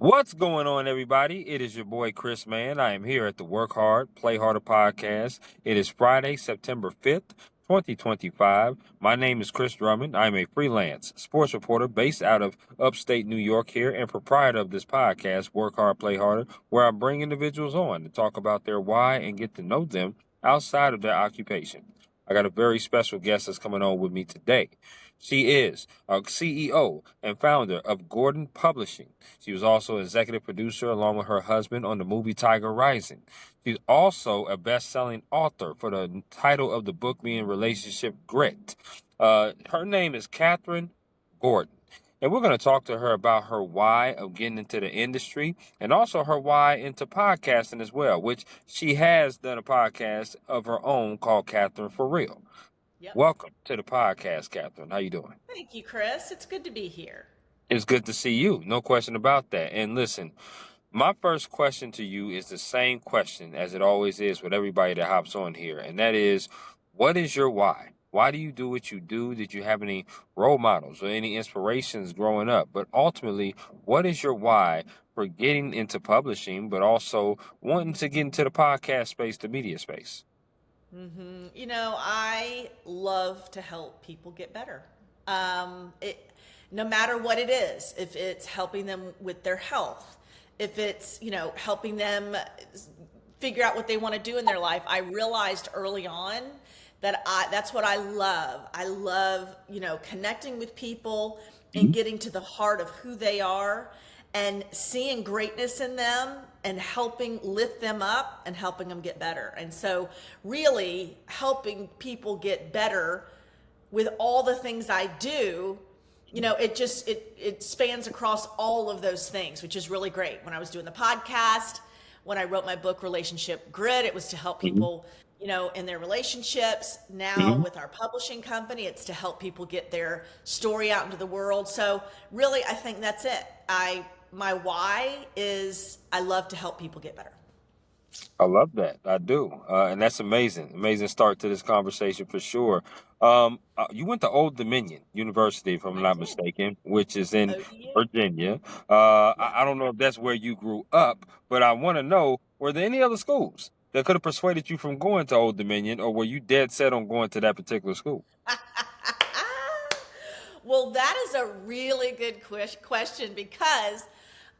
What's going on, everybody? It is your boy Chris Man. I am here at the Work Hard, Play Harder podcast. It is Friday, September 5th, 2025. My name is Chris Drummond. I'm a freelance sports reporter based out of upstate New York here and proprietor of this podcast, Work Hard, Play Harder, where I bring individuals on to talk about their why and get to know them outside of their occupation. I got a very special guest that's coming on with me today. She is a CEO and founder of Gordon Publishing. She was also executive producer along with her husband on the movie Tiger Rising. She's also a best-selling author for the title of the book being Relationship Grit. Her name is Kathryn Gordon. And we're going to talk to her about her why of getting into the industry and also her why into podcasting as well, which she has done a podcast of her own called Kathryn For Real. Yep. Welcome to the podcast, Kathryn. How you doing? Thank you, Chris. It's good to be here. It's good to see you. No question about that. And listen, my first question to you is the same question as it always is with everybody that hops on here. And that is, what is your why? Why do you do what you do? Did you have any role models or any inspirations growing up? But ultimately, what is your why for getting into publishing, but also wanting to get into the podcast space, the media space? I love to help people get better. No matter what it is, if it's helping them with their health, if it's, helping them figure out what they want to do in their life. I realized early on that that's what I love. I love, connecting with people and getting to the heart of who they are and seeing greatness in them and helping lift them up and helping them get better. And so really helping people get better with all the things I do, it spans across all of those things, which is really great. When I was doing the podcast, when I wrote my book Relationship Grit, it was to help Mm-hmm. people, in their relationships. Now Mm-hmm. with our publishing company, it's to help people get their story out into the world. So really, I think that's it. My why is I love to help people get better. I love that. I do. And that's amazing. Amazing start to this conversation for sure. You went to Old Dominion University, if I'm I not did. mistaken, which is in ODU. Virginia. Yep. I don't know if that's where you grew up, but I want to know, were there any other schools that could have persuaded you from going to Old Dominion, or were you dead set on going to that particular school? Well, that is a really good question because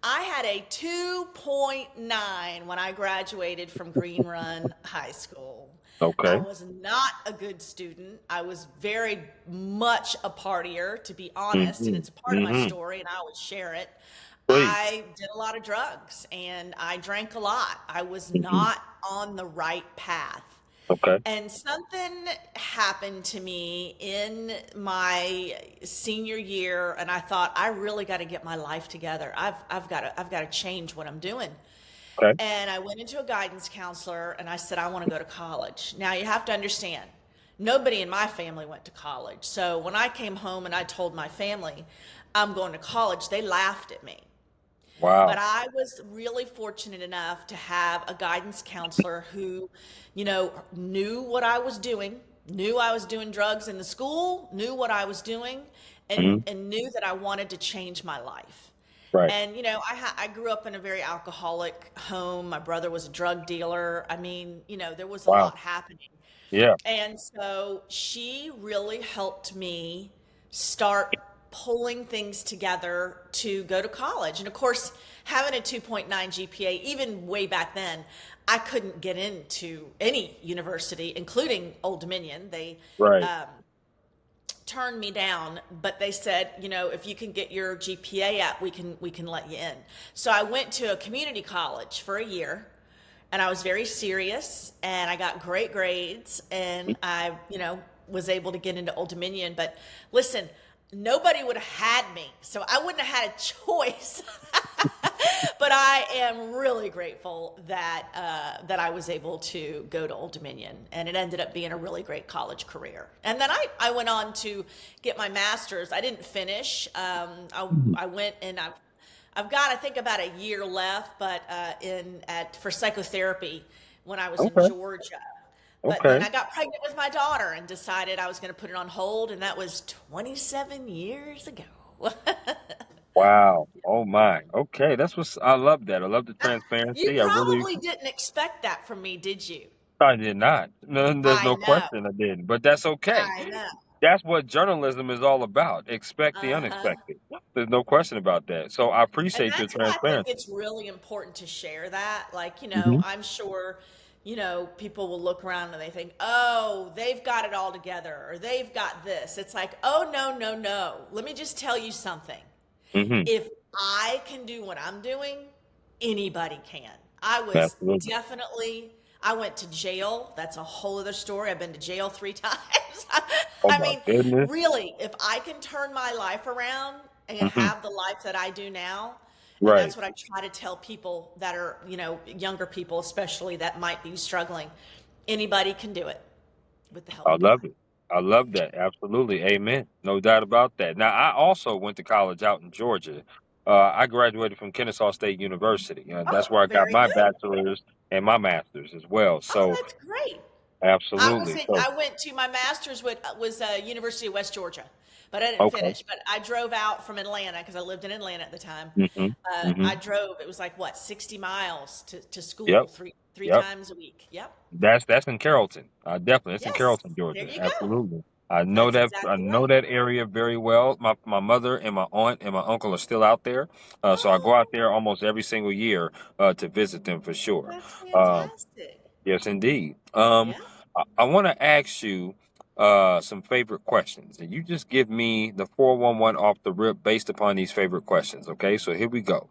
I had a 2.9 when I graduated from Green Run High School. I Okay. was not a good student. I was very much a partier, to be honest, and Mm-hmm. it's a part of my Mm-hmm. story, and I always share it. Please. I did a lot of drugs and I drank a lot. I was Mm-hmm. not on the right path. Okay. And something happened to me in my senior year, and I thought I really got to get my life together. I've got to change what I'm doing. Okay. And I went into a guidance counselor, and I said I want to go to college. Now you have to understand, nobody in my family went to college. So when I came home and I told my family I'm going to college, they laughed at me. But Wow. I was really fortunate enough to have a guidance counselor who, knew what I was doing, knew I was doing drugs in the school, knew what I was doing, Mm-hmm. and knew that I wanted to change my life. Right. And, I grew up in a very alcoholic home. My brother was a drug dealer. I mean, there was a Wow. lot happening. Yeah. And so she really helped me start pulling things together to go to college. And of course, having a 2.9 GPA, even way back then, I couldn't get into any university, including Old Dominion. They Right. um, turned me down, but they said, if you can get your GPA up, we can let you in. So I went to a community college for a year, and I was very serious, and I got great grades, and I, was able to get into Old Dominion. But listen, nobody would have had me, so I wouldn't have had a choice. But I am really grateful that I was able to go to Old Dominion, and it ended up being a really great college career. And then I went on to get my master's. I didn't finish. I went and I've got I think about a year left, but for psychotherapy when I was in Okay. Georgia. But then Okay. I got pregnant with my daughter and decided I was going to put it on hold, and that was 27 years ago. Wow. Oh my. Okay, that's what's. I love that. I love the You transparency. I really. probably didn't expect that from me, did you? I did not. No, there's I no know. question I didn't. But that's okay. I know. That's what journalism is all about. Expect the Uh-huh. unexpected. There's no question about that. So I And appreciate your that's why I think transparency. it's really important to share that. Like, Hmm. I'm sure, people will look around and they think, oh, they've got it all together or they've got this. It's like, oh, no, no, no. Let me just tell you something. Hmm. If I can do what I'm doing, anybody can. I was Absolutely. definitely, I went to jail. That's a whole other story. I've been to jail 3 times. Oh I my mean, goodness. really, if I can turn my life around and Hmm. have the life that I do now, and Right. that's what I try to tell people that are, younger people, especially that might be struggling. Anybody can do it with the help I of God. love it. I love that. Absolutely. Amen. No doubt about that. Now, I also went to college out in Georgia. I graduated from Kennesaw State University. That's Oh, where I got very my good. bachelor's and my master's as well. Oh, So, that's great. absolutely. So, I went to my master's with was University of West Georgia, but I didn't okay. finish. But I drove out from Atlanta because I lived in Atlanta at the time. Hmm. Hmm. I drove. It was like what 60 miles to Yep. school three Yep. times a week. Yep. That's in Carrollton. Definitely, it's in Yes. Carrollton, There Georgia. you go. Absolutely. I know That's that. I exactly know right. that area very well. My mother and my aunt and my uncle are still out there, so I go out Oh, there almost every single year to visit them for sure. that's Um, fantastic. yes, indeed. Yeah. I want to ask you some favorite questions, and you just give me the 411 off the rip based upon these favorite questions. Okay, so here we go.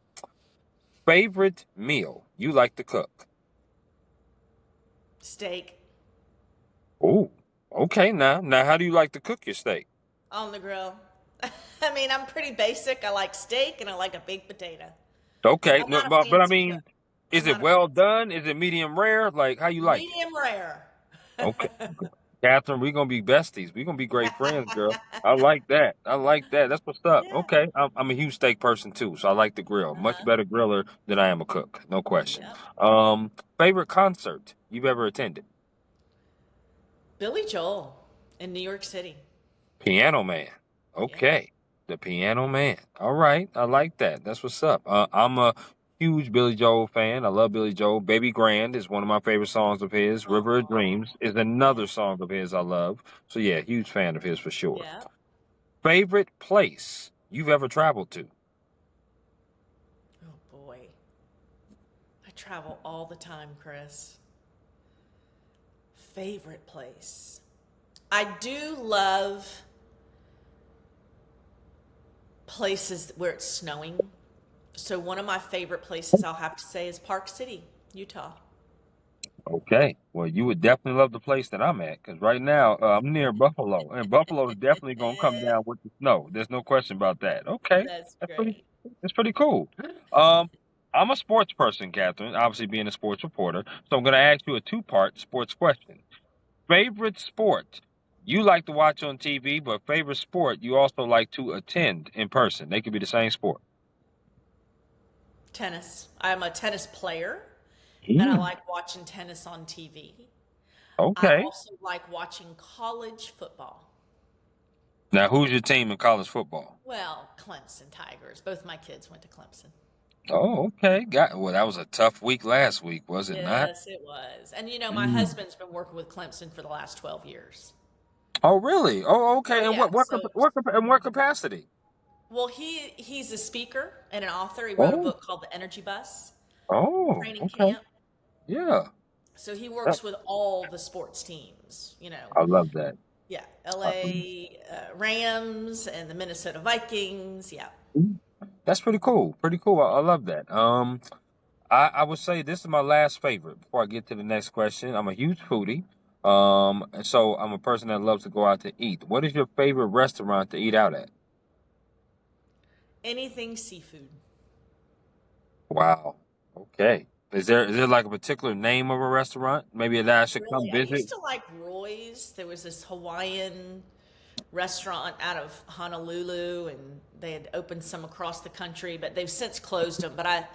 Favorite meal you like to cook? Steak Oh, okay. Now, how do you like to cook your steak? on the grill. I mean, I'm pretty basic. I like steak and I like a baked potato. Okay, I'm no, not a but I fancy cook. mean, is I'm it not a well fancy. done? Is it medium rare? Like how you like it? Medium rare. Okay, Catherine, we're gonna be besties. We're gonna be great friends, girl. I like that. I like that. That's what's up. Yeah. Okay, I'm a huge steak person too, so I like to grill. Much Uh-huh. better griller than I am a cook, no question. Yep. Favorite concert you've ever attended? Billy Joel in New York City. Piano Man. Yeah. Okay. The Piano Man. All right. I like that. That's what's up. I'm a huge Billy Joel fan. I love Billy Joel. Baby Grand is one of my favorite songs of his. River of Oh, Dreams is yeah. another song of his I love. So yeah, huge fan of his for sure. Yeah. Favorite place you've ever traveled to? Oh boy. I travel all the time, Chris. Favorite place. I do love places where it's snowing. So one of my favorite places I'll have to say is Park City, Utah. Okay. Well, you would definitely love the place that I'm at because right now I'm near Buffalo, and Buffalo is definitely gonna come down with the snow. There's no question about that. Okay, That's that's pretty. great. That's pretty cool. Um, I'm a sports person, Catherine. Obviously, being a sports reporter, so I'm gonna ask you a two-part sports question. Favorite sport you like to watch on TV, but favorite sport you also like to attend in person. They could be the same sport. Tennis. I'm a tennis player and I Mm, like watching tennis on TV. I okay. also like watching college football. Now, who's your team in college football? Well, Clemson Tigers. Both my kids went to Clemson. Oh, okay. Well, that was a tough week last week, was it not? Yes, it was. And my Mm. husband's been working with Clemson for the last 12 years. Oh, really? Oh, Oh okay. And yeah. in what capacity? Well, he's a speaker and an author. He wrote a Oh, book called The Energy Bus oh, Training okay. Camp. Yeah. So he That- works with all the sports teams, I love that. Yeah, I- LA Rams and the Minnesota Vikings. Yeah. That's pretty cool. Pretty cool. I love that. I would say this is my last favorite before I get to the next question. I'm a huge foodie. And so I'm a person that loves to go out to eat. What is your favorite restaurant to eat out at? Anything seafood. Wow. Okay. Is there like a particular name of a restaurant? Maybe that I Not should come really. I visit? used to like Roy's. There was this Hawaiian restaurant out of Honolulu, and they had opened some across the country, but they've since closed them. But I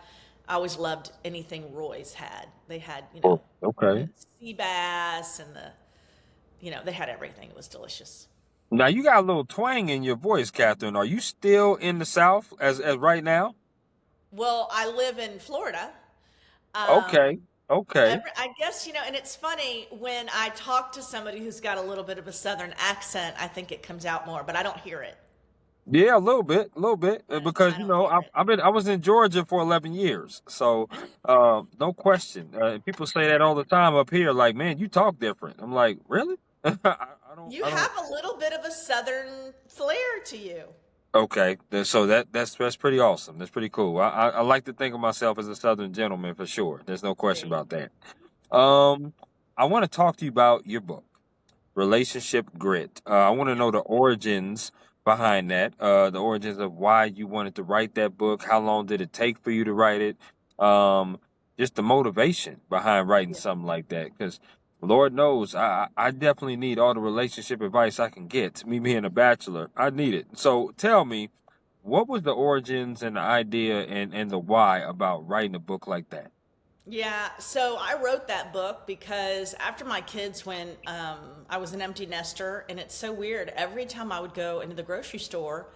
always loved anything Roy's had. They had, Oh, the okay. sea bass and they had everything. It was delicious. Now you got a little twang in your voice, Catherine. Are you still in the South as right now? Well, I live in Florida. Okay. Um, Okay. I guess, and it's funny when I talk to somebody who's got a little bit of a Southern accent, I think it comes out more, but I don't hear it. Yeah, a little bit, because I don't hear it. I was in Georgia for 11 years, so no question. People say that all the time up here, like, man, you talk different. I'm like, really? You I don't. have a little bit of a Southern flair to you. Okay, so that's pretty awesome. That's pretty cool. I like to think of myself as a Southern gentleman for sure. There's no question See? about that. Um, I want to talk to you about your book, Relationship Grit. I want to Yeah. know the origins behind that, the origins of why you wanted to write that book. How long did it take for you to write it? Um, just the motivation behind writing Yeah. something like that. Because Lord knows, I definitely need all the relationship advice I can get. Me being a bachelor, I need it. So tell me, what was the origins and the idea and the why about writing a book like that? Yeah, so I wrote that book because after my kids went, I was an empty nester, and it's so weird. Every time I would go into the grocery store,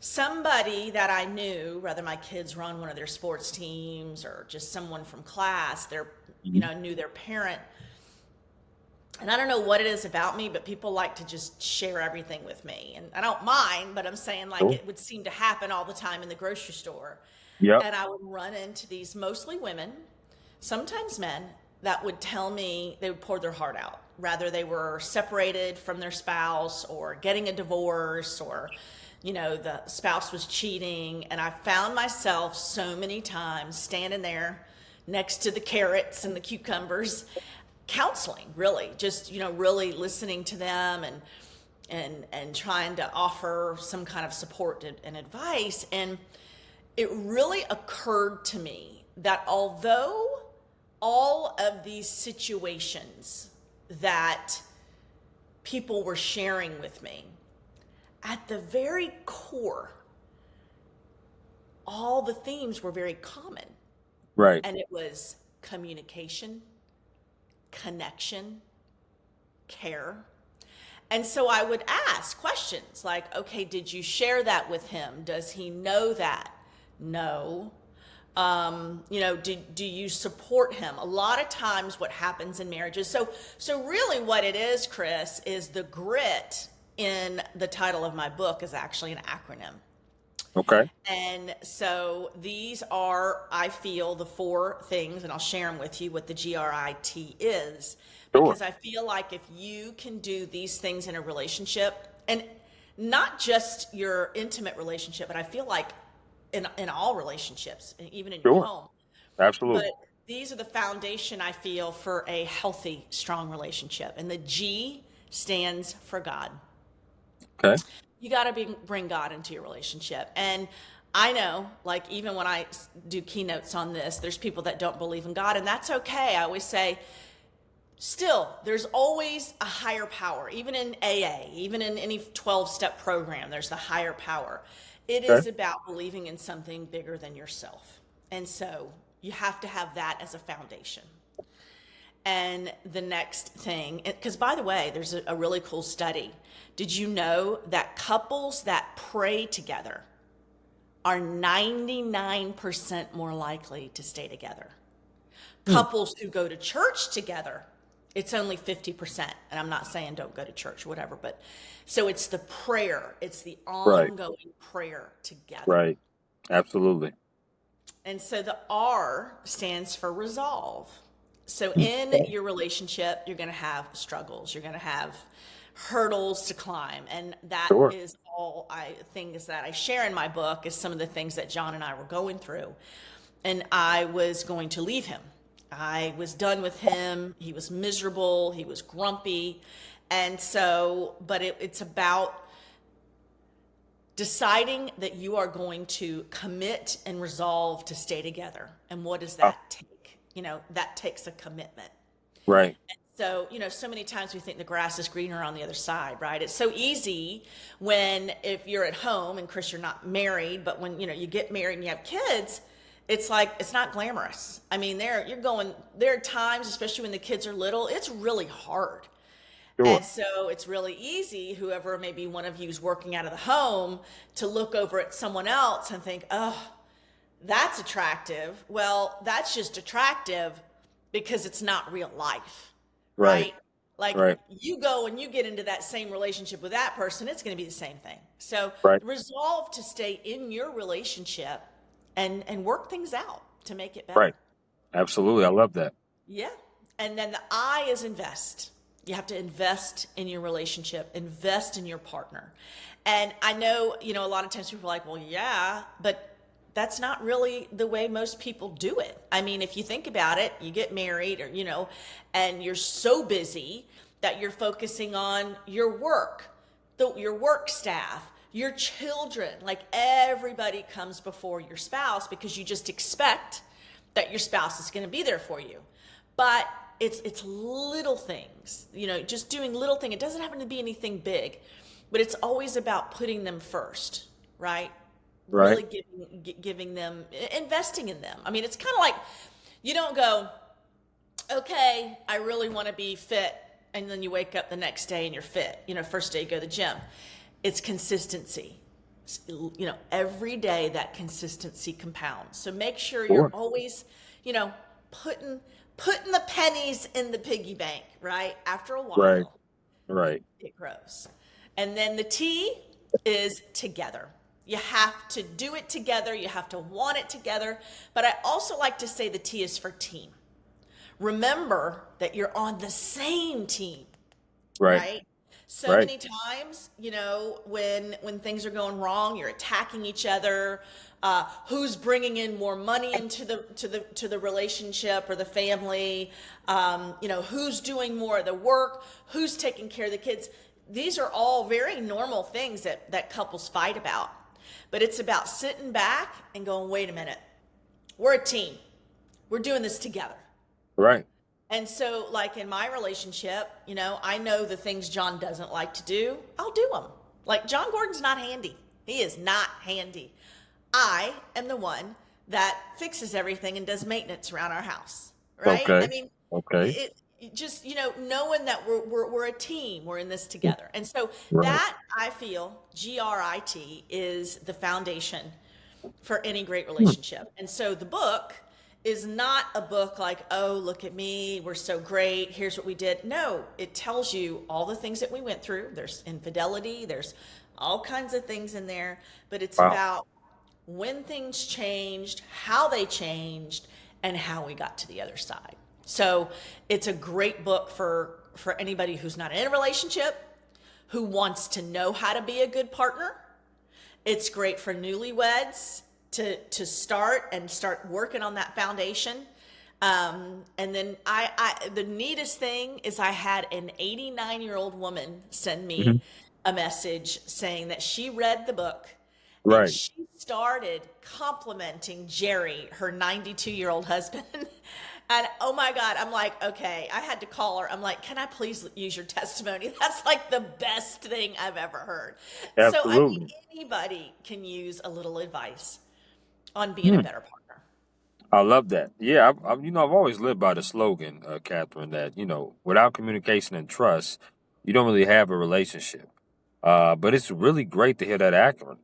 somebody that I knew, whether my kids were on one of their sports teams or just someone from class, Mhm. knew their parent. And I don't know what it is about me, but people like to just share everything with me. And I don't mind, but I'm saying like Cool. it would seem to happen all the time in the grocery store. Yep. And I would run into these mostly women, sometimes men, that would tell me they would pour their heart out. Rather, they were separated from their spouse or getting a divorce or, the spouse was cheating. And I found myself so many times standing there next to the carrots and the cucumbers, counseling, really, just, really listening to them and trying to offer some kind of support and advice. And it really occurred to me that although all of these situations that people were sharing with me, at the very core, all the themes were very common. Right. And it was communication, connection, care. And so I would ask questions like, okay, did you share that with him? Does he know that? No. Do you support him? A lot of times what happens in marriages. So really what it is, Chris, is the grit in the title of my book is actually an acronym. Okay. And so these are, I feel, the four things, and I'll share them with you what the GRIT is, Sure. because I feel like if you can do these things in a relationship, and not just your intimate relationship, but I feel like in all relationships, and even in your Sure. home, but Absolutely. these are the foundation I feel for a healthy, strong relationship. And the G stands for God. Okay. You got to bring God into your relationship. And I know, like, even when I do keynotes on this, there's people that don't believe in God, and that's okay. I always say, still, there's always a higher power, even in AA, even in any 12-step program, there's the higher power. It Okay. is about believing in something bigger than yourself. And so you have to have that as a foundation. And the next thing, because by the way, there's a really cool study. Did you know that couples that pray together are 99% more likely to stay together? Hmm. Couples who go to church together, it's only 50%. And I'm not saying don't go to church, whatever, but so it's the prayer, it's the Right. ongoing prayer together. Right. Absolutely. And so the R stands for resolve. So Hmm. in your relationship, you're going to have struggles, you're going to have hurdles to climb. And that Sure. is all things that I share in my book is some of the things that John and I were going through. And I was going to leave him. I was done with him. He was miserable. He was grumpy. And so, but it's about deciding that you are going to commit and resolve to stay together. And what does Ah, that take? That takes a commitment. right. So, so many times we think the grass is greener on the other side, right? It's so easy when, if you're at home, and Chris, you're not married, but when, you get married and you have kids, it's like, it's not glamorous. I mean, there are times, especially when the kids are little, it's really hard. Sure. And so it's really easy, whoever maybe one of you is working out of the home, to look over at someone else and think, oh, that's attractive. Well, that's just attractive because it's not real life, Right. right? Like Right. you go and you get into that same relationship with that person, it's going to be the same thing. So Right. resolve to stay in your relationship and work things out to make it Right. better. Absolutely. I love that. Yeah. And then the I is invest. You have to invest in your relationship, invest in your partner. And I know, a lot of times people are like, well, yeah, but that's not really the way most people do it. I mean, if you think about it, you get married or, and you're so busy that you're focusing on your work, your work staff, your children. Like everybody comes before your spouse because you just expect that your spouse is going to be there for you. But it's little things, just doing little things. It doesn't happen to be anything big, but it's always about putting them first, right? Right. Really giving them, investing in them. I mean, it's kind of like you don't go, okay, I really want to be fit, and then you wake up the next day and you're fit. First day you go to the gym. It's consistency. Every day that consistency compounds. So make sure you're Sure. always, putting the pennies in the piggy bank, right? After a Right. while, Right. it grows. And then the T is together. You have to do it together. You have to want it together. But I also like to say the T is for team. Remember that you're on the same team, Right. right? So Right. many times, when things are going wrong, you're attacking each other. Who's bringing in more money into the relationship or the family? Who's doing more of the work? Who's taking care of the kids? These are all very normal things that couples fight about. But it's about sitting back and going, wait a minute, we're a team. We're doing this together. Right. And so, like in my relationship, I know the things John doesn't like to do, I'll do them. Like John Gordon's not handy. He is not handy. I am the one that fixes everything and does maintenance around our house, right? I Okay. mean, Okay. it just, knowing that we're a team, we're in this together. And so Right. that I feel GRIT is the foundation for any great relationship. And so the book is not a book like, oh, look at me, we're so great, here's what we did. No, it tells you all the things that we went through. There's infidelity, there's all kinds of things in there, but it's Wow. about when things changed, how they changed, and how we got to the other side. So it's a great book for anybody who's not in a relationship, who wants to know how to be a good partner. It's great for newlyweds to start working on that foundation. And then the neatest thing is I had an 89-year-old woman send Mhm. me a message saying that she read the book and Right. she started complimenting Jerry, her 92-year-old husband. And oh my God, I'm like, okay, I had to call her. I'm like, can I please use your testimony? That's like the best thing I've ever heard. So, I mean, Absolutely. anybody can use a little advice on being a Hmm. better partner. I love that. Yeah, I've always lived by the slogan, Catherine, that without communication and trust, you don't really have a relationship. But it's really great to hear that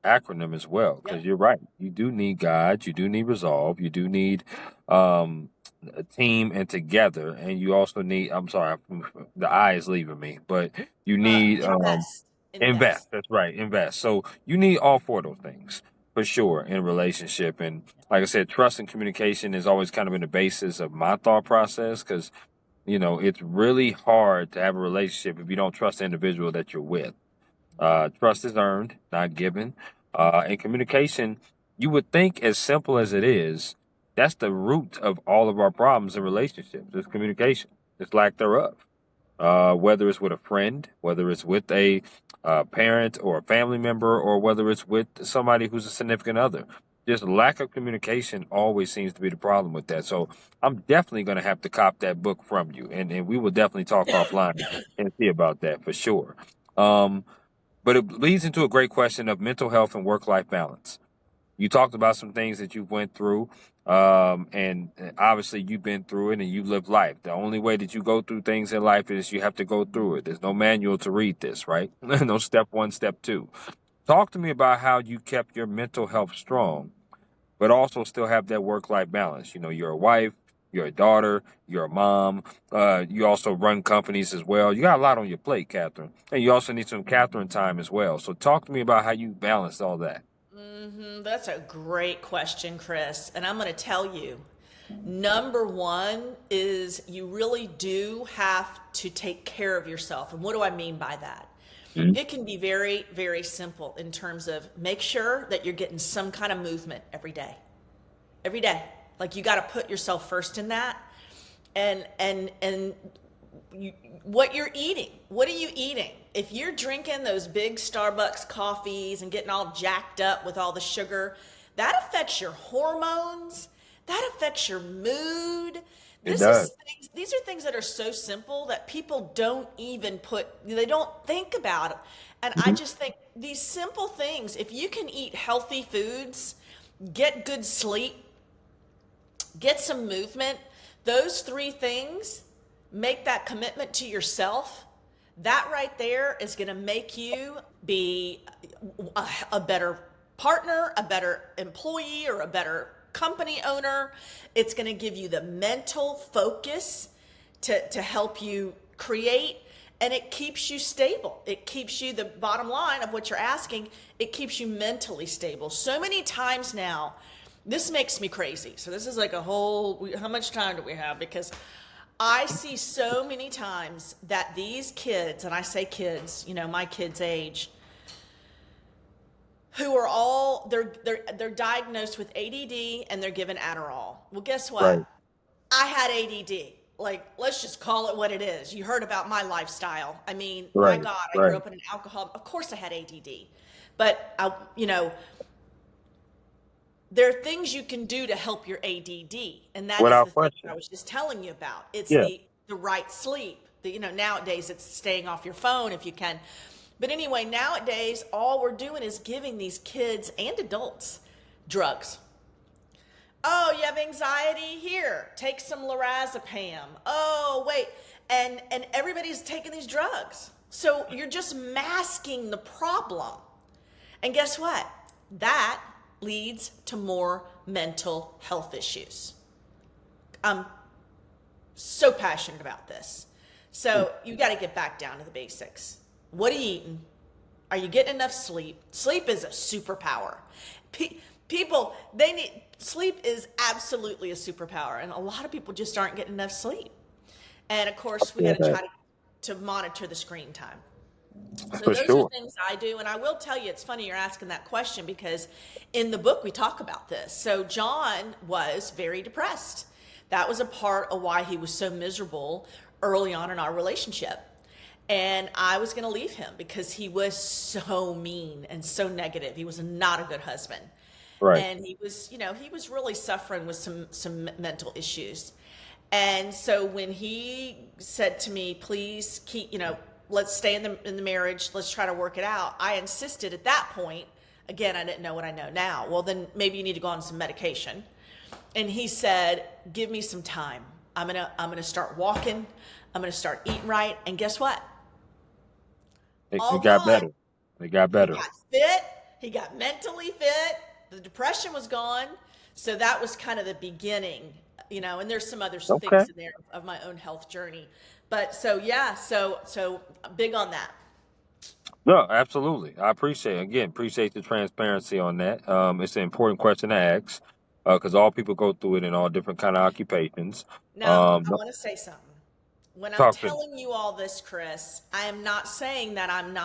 acronym as well, because Yep. you're right. You do need God, you do need resolve, you do need um, a team and together, and you also need. I'm sorry, the I is leaving me, but you need Invest. invest. Invest. That's right, invest. So you need all four of those things for sure in a relationship. And like I said, trust and communication has always kind of been the basis of my thought process because, it's really hard to have a relationship if you don't trust the individual that you're with. Trust is earned, not given. And communication, you would think as simple as it is, that's the root of all of our problems in relationships. Is communication. It's lack thereof, whether it's with a friend, whether it's with a parent or a family member, or whether it's with somebody who's a significant other. Just lack of communication always seems to be the problem with that. So I'm definitely going to have to cop that book from you, and we will definitely talk offline and see about that for sure. Um, but it leads into a great question of mental health and work life balance. You talked about some things that you went through, and obviously you've been through it and you live life. The only way that you go through things in life is you have to go through it. There's no manual to read this, right? No step one, step two. Talk to me about how you kept your mental health strong, but also still have that work life balance. You know, you're a wife, you're a daughter, you're a mom. You also run companies as well. You got a lot on your plate, Kathryn, and you also need some Kathryn time as well. So talk to me about how you balance all that. That's a great question, Chris. And I'm going to tell you, number one is you really do have to take care of yourself. And what do I mean by that? Mhm. It can be very, very simple in terms of make sure that you're getting some kind of movement every day. Every day. Like you got to put yourself first in that. And you, what you're eating. What are you eating? If you're drinking those big Starbucks coffees and getting all jacked up with all the sugar, that affects your hormones. That affects your mood. It This does. is things, these are things that are so simple that people don't even they don't think about it. And I Mhm. just think these simple things, if you can eat healthy foods, get good sleep, get some movement, those three things, make that commitment to yourself. That right there is going to make you be a better partner, a better employee, or a better company owner. It's going to give you the mental focus to help you create, and it keeps you stable. It keeps you, the bottom line of what you're asking, it keeps you mentally stable. So many times now, this makes me crazy. So this is like a whole, how much time do we have? Because I see so many times that these kids, and I say kids, you know, my kids' age, who are all they're diagnosed with ADD and they're given Adderall. Well, guess what? Right. I had ADD. Like, let's just call it what it is. You heard about my lifestyle. I mean, my Right. God, I grew Right. up in an alcohol. Of course, I had ADD, but there are things you can do to help your ADD, and that is Without the thing I question. was just telling you about. It's Yeah. the right sleep. Nowadays it's staying off your phone if you can. But anyway, nowadays all we're doing is giving these kids and adults drugs. Oh, you have anxiety? Here, take some lorazepam. Oh, wait. And everybody's taking these drugs. So you're just masking the problem. And guess what? That leads to more mental health issues. I'm so passionate about this. So you got to get back down to the basics. What are you eating? Are you getting enough sleep? Sleep is a superpower. People, they need sleep is absolutely a superpower, and a lot of people just aren't getting enough sleep. And of course, we Yeah, got to try to monitor the screen time. So for those are sure. things I do, and I will tell you, it's funny you're asking that question because in the book we talk about this. So John was very depressed. That was a part of why he was so miserable early on in our relationship. And I was going to leave him because he was so mean and so negative. He was not a good husband. Right. And he was really suffering with some mental issues. And so when he said to me, please keep, let's stay in the marriage, let's try to work it out, I insisted at that point. Again, I didn't know what I know now. Well, then maybe you need to go on some medication. And he said, give me some time. I'm gonna start walking. I'm gonna start eating right. And guess what? It All got gone. better. It got He better. got fit. He got mentally fit. The depression was gone. So that was kind of the beginning, and there's some other Okay. things in there of my own health journey. But so, yeah, so big on that. No, absolutely. I appreciate the transparency on that. It's an important question to ask because all people go through it in all different kind of occupations. Now, I No, want to say something. When I'm talk to me. telling you all this, Chris, I am not saying that I'm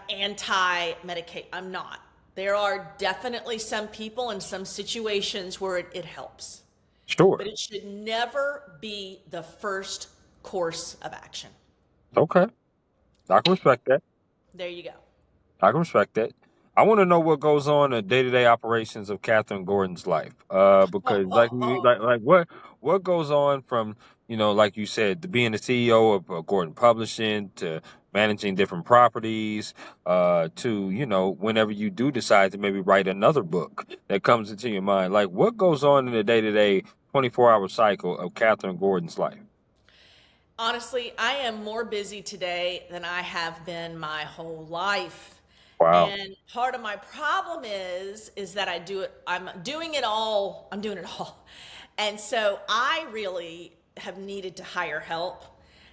anti-medicate. I'm not. There are definitely some people in some situations where it helps, but Sure. it should never be the first course of action. Okay. I can respect that. There you go. I can respect that. I want to know what goes on in day-to-day operations of Kathryn Gordon's life. Because what goes on from like you said, to being the CEO of Gordon Publishing to managing different properties, to, whenever you do decide to maybe write another book that comes into your mind. Like, what goes on in the day-to-day 24-hour cycle of Kathryn Gordon's life? Honestly, I am more busy today than I have been my whole life. Wow. And part of my problem is that I'm doing it all. I'm doing it all. And so I really have needed to hire help.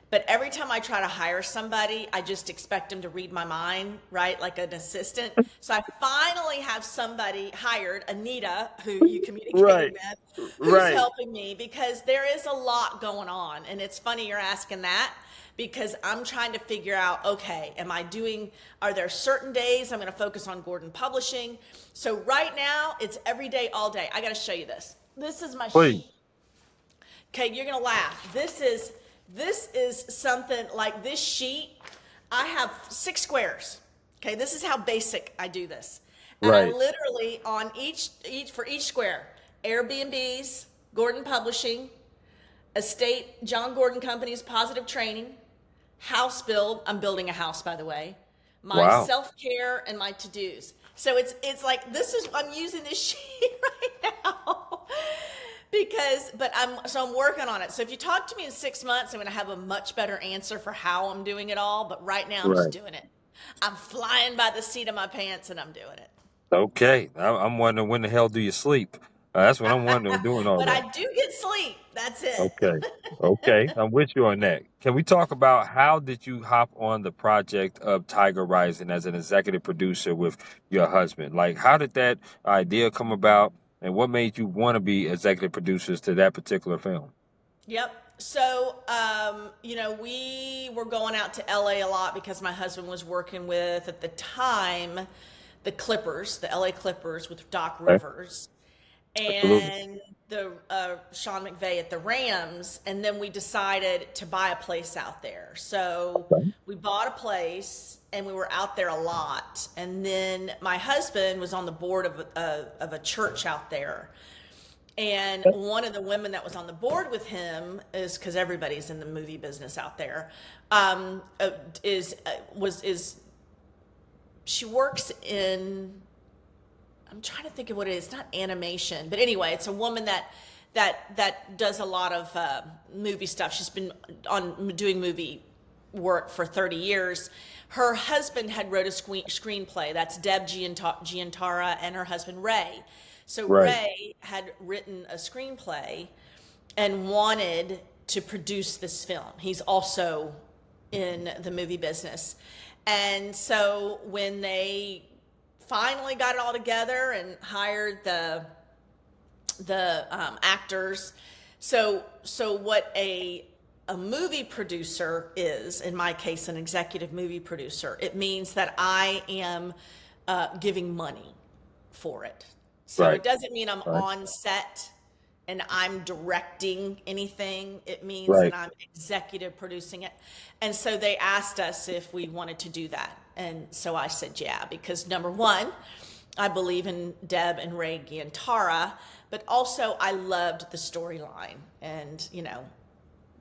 But every time I try to hire somebody, I just expect them to read my mind, right? Like an assistant. So I finally have somebody hired, Anita, who you communicated Right, with, who's right. helping me because there is a lot going on. And it's funny you're asking that because I'm trying to figure out, okay, are there certain days I'm going to focus on Gordon Publishing? So right now, it's every day, all day. I got to show you this. This is my Please. sheet. Okay, you're gonna laugh. This is something like this sheet. I have 6 squares. Okay, this is how basic I do this. And I Right. literally on each for each square, Airbnbs, Gordon Publishing, Estate, John Gordon Company's Positive Training, house build. I'm building a house, by the way. My Wow. self-care and my to-dos. So it's like I'm using this sheet right now I'm working on it. So if you talk to me in 6 months, I'm going to have a much better answer for how I'm doing it all. But right now, I'm just Right. doing it. I'm flying by the seat of my pants, and I'm doing it. Okay. I'm wondering, when the hell do you sleep? That's what I'm wondering, doing all But I that. do get sleep. That's it. Okay. Okay. I'm with you on that. Can we talk about how did you hop on the project of Tiger Rising as an executive producer with your husband? Like, how did that idea come about, and what made you want to be executive producers to that particular film? Yep. So, we were going out to LA a lot because my husband was working with, at the time, the LA Clippers with Doc Okay. Rivers Absolutely. and the Sean McVay at the Rams. And then we decided to buy a place out there. So Okay. we bought a place and we were out there a lot. And then my husband was on the board of a church out there. And one of the women that was on the board with him is because everybody's in the movie business out there. Is was is She works in. I'm trying to think of what it is. Not animation, but anyway, it's a woman that does a lot of movie stuff. She's been doing movie work for 30 years. Her husband had wrote a screenplay. That's Deb Giantara and her husband Ray. So Right. Ray had written a screenplay and wanted to produce this film. He's also in the movie business. And so when they finally got it all together and hired the actors, so what a movie producer is, in my case, an executive movie producer, it means that I am giving money for it. So Right. it doesn't mean I'm Right. on set and I'm directing anything. It means that Right. I'm executive producing it. And so they asked us if we wanted to do that. And so I said, yeah, because number one, I believe in Deb and Ray Giantara, but also I loved the storyline and,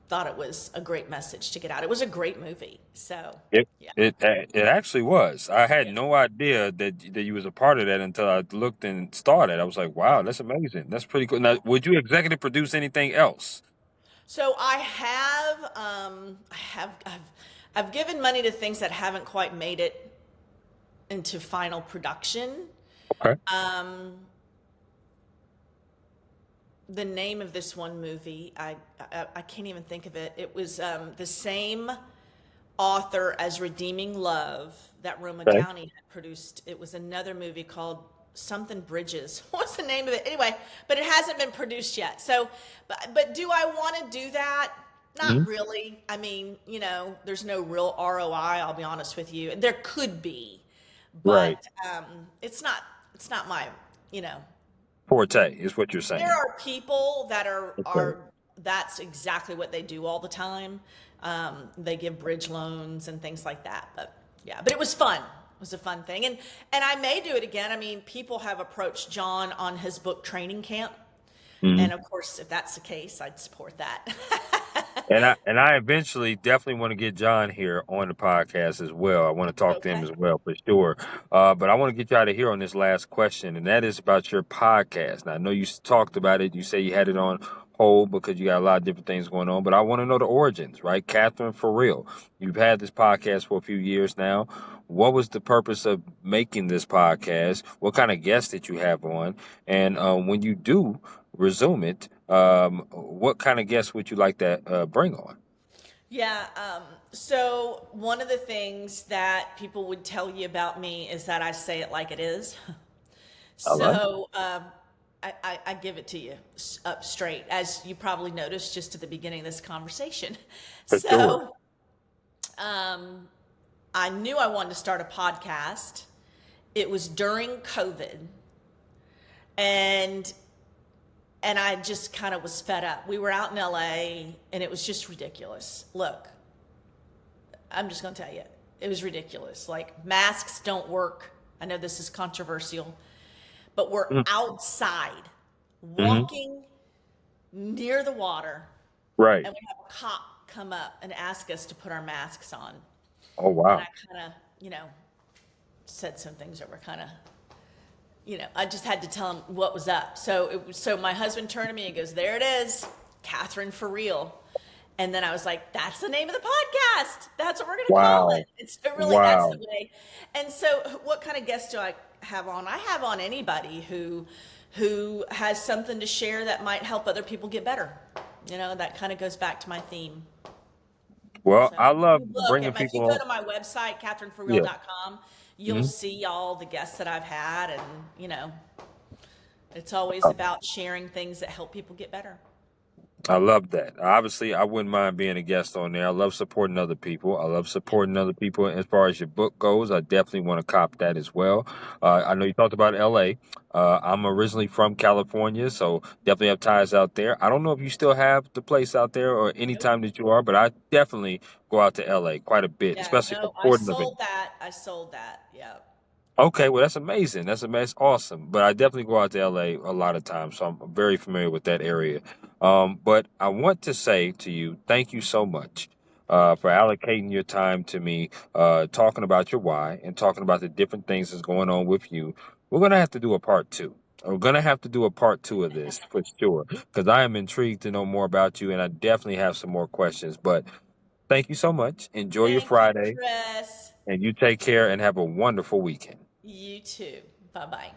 thought it was a great message to get out. It was a great movie. So, It yeah. it actually was. I had Yeah. no idea that you was a part of that until I looked and started. I was like, wow, that's amazing. That's pretty cool. Now, would you executive produce anything else? So I've given money to things that haven't quite made it into final production. Okay. The name of this one movie, I can't even think of it. It was the same author as Redeeming Love that Roma Okay. Downey had produced. It was another movie called something Bridges. What's the name of it? Anyway, but it hasn't been produced yet. So, but do I want to do that? Mhm. Not really. I mean, there's no real ROI, I'll be honest with you. There could be, Right. but it's not my, you know, Forte is what you're there saying. are people that Okay. are that's exactly what they do all the time. They give bridge loans and things like that. But yeah, but it was fun. It was a fun thing, and I may do it again. I mean, people have approached John on his book training camp, Mhm. and of course, if that's the case, I'd support that. And I eventually definitely want to get John here on the podcast as well. I want to talk to him Okay. as well for sure. But I want to get you out of here on this last question, and that is about your podcast. Now, I know you talked about it. You say you had it on hold because you got a lot of different things going on. But I want to know the origins, right? Kathryn, for real. You've had this podcast for a few years now. What was the purpose of making this podcast? What kind of guests did you have on? And when you do resume it, what kind of guests would you like to bring on? Yeah. So one of the things that people would tell you about me is that I say it like it is. I love it. So I give it to you up straight, as you probably noticed just at the beginning of this conversation. For sure. So I knew I wanted to start a podcast. It was during COVID, and I just kind of was fed up. We were out in LA, and it was just ridiculous. Look, I'm just going to tell you, it was ridiculous. Like, masks don't work. I know this is controversial, but we're outside Mm-hmm. walking near the water, Right. and we have a cop come up and ask us to put our masks on. Oh, And wow. I kind of, said some things that were kind of, I just had to tell him what was up. So my husband turned to me and goes, "There it is, Kathryn for real." And then I was like, "That's the name of the podcast. That's what we're going to call Wow. it." It's really, that's the Wow. way. And so what kind of guests do I have on? I have on anybody who has something to share that might help other people get better. That kind of goes back to my theme. Well, So I if love you look, bringing if you people go on. to my website, Yeah. kathrynforreal.com, you'll Hmm. see all the guests that I've had, and it's always about sharing things that help people get better. I love that. Obviously, I wouldn't mind being a guest on there. I love supporting other people. I love Yeah. supporting other people. As far as your book goes, I definitely want to cop that as well. I know you talked about LA. I'm originally from California, so definitely have ties out there. I don't know if you still have the place out there or any Nope. time that you are, but I definitely go out to LA quite a bit, Yeah. especially for No, I sporting events. sold that. I sold that. Yeah. Okay, well that's amazing. That's awesome. But I definitely go out to LA a lot of times, so I'm very familiar with that area. But I want to say to you, thank you so much Thank for you. allocating your time to me, talking about your why and talking about the different things that's going on with you. We're gonna have to do a part two. We're gonna have to do a part two of this for sure, because I am intrigued to know more about you, and I definitely have some more questions. But thank you so much. Enjoy your Thank you, Friday, Chris. and you take care and have a wonderful weekend. You too. Bye bye.